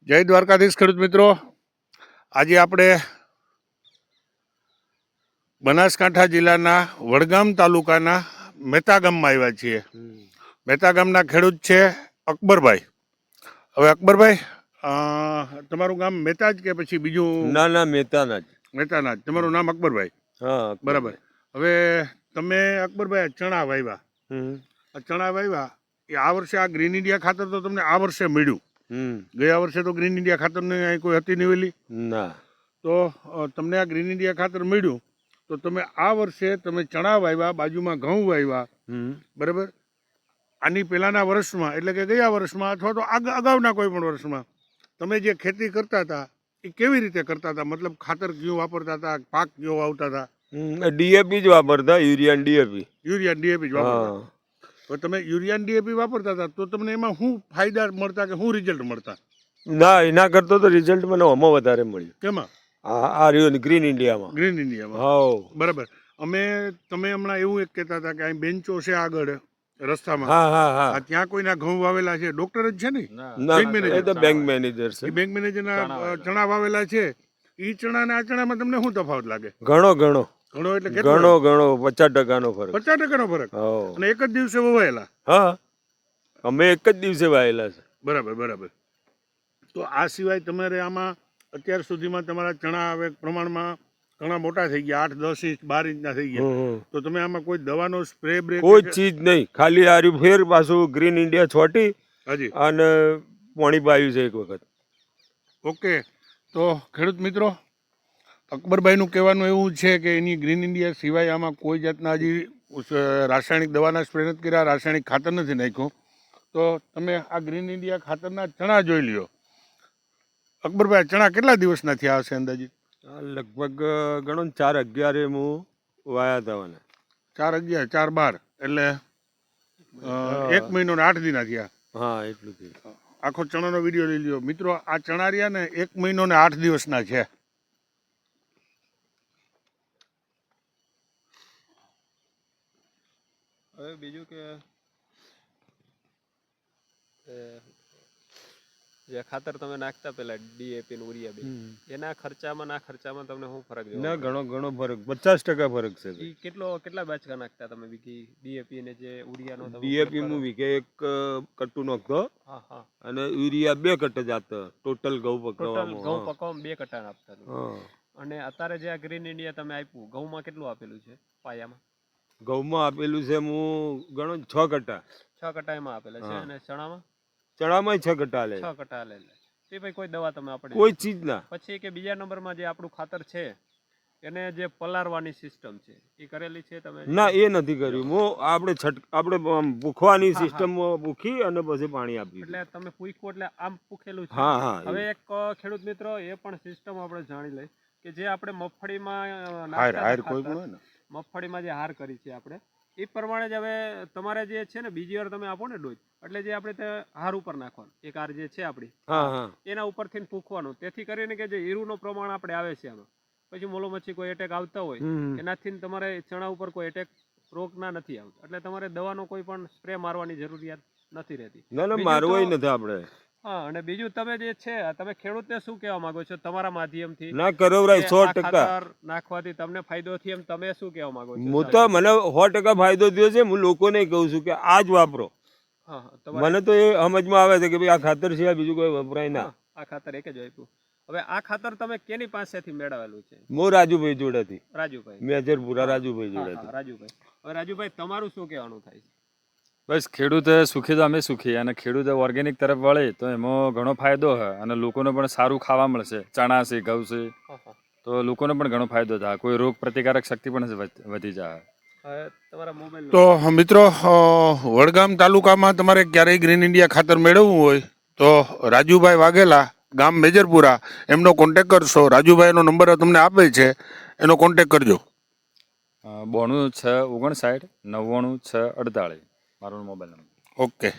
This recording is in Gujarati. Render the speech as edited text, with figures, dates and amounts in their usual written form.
જય દ્વારકાધીશ ખેડૂત મિત્રો, આજે આપણે બનાસકાંઠા જિલ્લાના વડગામ તાલુકાના મહેતા ગામમાં આવ્યા છીએ. મહેતા ગામના ખેડૂત છે અકબરભાઈ. હવે અકબરભાઈ, તમારું ગામ મહેતા જ કે પછી બીજું? ના, મહેતાના જ. મહેતાના જ. તમારું નામ અકબરભાઈ? હા, બરાબર. હવે તમે અકબરભાઈ ચણા વાવ્યા. આ ચણા વાવ્યા એ આ વર્ષે આ ગ્રીન ઇન્ડિયા ખાતર તો તમને આ વર્ષે મળ્યું. ગયા વર્ષે તો ગ્રીન ઇન્ડિયા ખાતરની અહીં કોઈ હતી નહીં ના. તો તમને આ ગ્રીન ઇન્ડિયા ખાતર મળ્યું તો તમે આ વર્ષે તમે ચણા વાવ્યા, બાજુમાં ઘઉં વાવ્યા, બરાબર. આની પહેલાંના વર્ષમાં એટલે કે ગયા વર્ષમાં અથવા તો અગાઉના કોઈ પણ વર્ષમાં તમે જે ખેતી કરતા હતા એ કેવી રીતે કરતા હતા? મતલબ ખાતર કયું વાપરતા હતા, પાક કયો વાવતા હતા? ડીએપી જ વાપરતા, યુરિયા ડીએપી. યુરિયા ડીએપી જ વાપરતા. તો તમે યુરિયા ડીએપી વાપરતા હતા તો તમને એમાં શું ફાયદા મળતા કે શું રિઝલ્ટ મળતા? ના, એના કરતો તો રિઝલ્ટ મને આમાં વધારે મળ્યું. કેમાં? આ રહ્યું ગ્રીન ઇન્ડિયામાં. ગ્રીન ઇન્ડિયામાં. હા, બરાબર. તમે હમણાં એવું એક કહેતા હતા કે અહીં બેન્ચો છે આગળ રસ્તામાં. હા. ત્યાં કોઈના ઘઉં વાવેલા છે? ડોક્ટર જ છે ને? એ તો બેંક મેનેજર છે. બેંક મેનેજરના ચણા વાવેલા છે. એ ચણા ને આ ચણામાં તમને શું તફાવત લાગે? ઘણો ઘણો એટલે કેટલો? ઘણો 50% ફરક. 50% ફરક. અને એક જ દિવસે વવાયેલા? હા, અમે એક જ દિવસે વાયેલા છે. બરાબર. તો આ સિવાય તમારે આમાં અત્યાર સુધીમાં તમારા ચણા હવે પ્રમાણમાં ઘણા મોટા થઈ ગયા, 8, 10 ઇંચ 12 ઇંચના થઈ ગયા. તો તમે આમાં કોઈ દવાનો સ્પ્રે બ્રે કોઈ ચીજ નહીં, ખાલી આર્યું ફેર પાછું ગ્રીન ઇન્ડિયા છોટી હાજી અને પાણી પાયું છે એક વખત. ઓકે. તો ખેડૂત મિત્રો, અકબરભાઈનું કહેવાનું એવું છે કે એની ગ્રીન ઇન્ડિયા સિવાય આમાં કોઈ જાતના હજી રાસાયણિક દવાના સ્પ્રે નથી કર્યા, રાસાયણિક ખાતર નથી નાખ્યું. તો તમે આ ગ્રીન ઇન્ડિયા ખાતરના ચણા જોઈ લ્યો. અકબરભાઈ, ચણા કેટલા દિવસના થયા હશે અંદાજિત? લગભગ ગણો 4-11 હું વાયા હતા મને. 4-11, 4-12 એટલે 1 મહિનો ને 8 દિના થયા. હા, એટલું થયું. આખો ચણાનો વિડીયો લઈ લ્યો મિત્રો. આ ચણા રહ્યા ને 1 મહિનો ને 8 દિવસના છે. હવે બીજું કે જે ખાતર તમે નાખતા પેલા ડીએપી ને ઉરિયા બે, એના ખર્ચામાં ના ખર્ચામાં તમને શું ફરક જોવા? ના, ઘણો ફરક, 50% ફરક છે. કેટલા બાચકા નાખતા તમે વીઘી ડીએપી ને જે ઉરિયાનો? ડીએપી હું વીઘે 1 કટ્ટુ નાખતો અને યુરિયા 2 કટ્ટ જાતો. ટોટલ ઘઉં પકવવામાં 2 કટ્ટા આપતા. અને અત્યારે જે આ ગ્રીન ઇન્ડિયા તમે આપ્યું, ઘઉંમાં કેટલું આપેલું છે પાયામાં? ઘઉંમાં આપેલું છે હું ગણો 6 કટ્ટા. 6 કટ્ટા એમાં આપેલા છે. અને ચણામાં 6 કટ્ટા લે. 6 કટ્ટા લે. તે ભાઈ કોઈ દવા તમે આપણે કોઈ ચીજ ના. પછી કે બીજા નંબરમાં જે આપણું ખાતર છે એને જે પલારવાની સિસ્ટમ છે એ કરેલી છે તમે? ના, એ નથી કર્યું. આપણે પૂખવાની સિસ્ટમ પૂખી અને પછી પાણી આપી. એટલે તમે પૂખ્યું એટલે આમ પૂખેલું છે? હા. હવે એક ખેડૂત મિત્રો એ પણ સિસ્ટમ આપણે જાણી લઈ કે જે આપણે મગફળીમાં મગફળીમાં જે હાર કરી છે આપણે એ પ્રમાણે જ હવે તમારે જે છે ને બીજી વાર તમે આપો ને ડોઝ, એટલે જે આપણે હાર ઉપર નાખવાનું, એક હાર જે છે આપણી એના ઉપરથી પૂખવાનું. તેથી કરીને કે જે ઈરુનું પ્રમાણ આપણે આવે છે આમાં, પછી મોલો મચ્છી કોઈ એટેક આવતા હોય એનાથી તમારે ચણા ઉપર કોઈ એટેક રોગ નથી આવતો. એટલે તમારે દવાનો કોઈ પણ સ્પ્રે મારવાની જરૂરિયાત નથી રહેતી. ના, મારવો નથી આપણે. હા. અને બીજું તમે જે છે તમે ખેડૂતને શું કહેવા માંગો છો તમારા માધ્યમથી? ના, કરોવરાય 100% નાખવાથી તમને ફાયદો થયો એમ તમે શું કહેવા માંગો છો? હું તો મને 100% ફાયદો થયો છે. હું લોકોને કહું છું કે આ જ વાપરો. મને તો એ સમજમાં આવે છે કે ભાઈ આ ખાતર સિવાય બીજું કોઈ વપરાય ના. આ ખાતર એક જ આપ્યું. હવે આ ખાતર તમે કેની પાસેથી મેળવેલું છે? હું રાજુભાઈ જોડેથી. રાજુભાઈ મેજરપુરા રાજુભાઈ જોડેથી. રાજુભાઈ, હવે રાજુભાઈ તમારું શું કહેવાનું થાય છે? બસ ખેડૂત સુખી તો અમે સુખી, અને ખેડૂત ઓર્ગેનિક તરફ વળે તો એમાં ઘણો ફાયદો છે અને લોકોને પણ સારું ખાવા મળશે. ચણા છે, ઘઉં છે, તો લોકોને પણ ઘણો ફાયદો થાય. કોઈ રોગ પ્રતિકારક શક્તિ પણ વધી જાય. તો મિત્રો, વડગામ તાલુકામાં તમારે ક્યારેય ગ્રીન ઇન્ડિયા ખાતર મેળવવું હોય તો રાજુભાઈ વાઘેલા, ગામ મેજરપુરા, એમનો કોન્ટેક કરશો. રાજુભાઈનો નંબર તમને આપે છે, એનો કોન્ટેક કરજો. 92 6 59 99 6 48 મારો મોબાઈલ નંબર. ઓકે.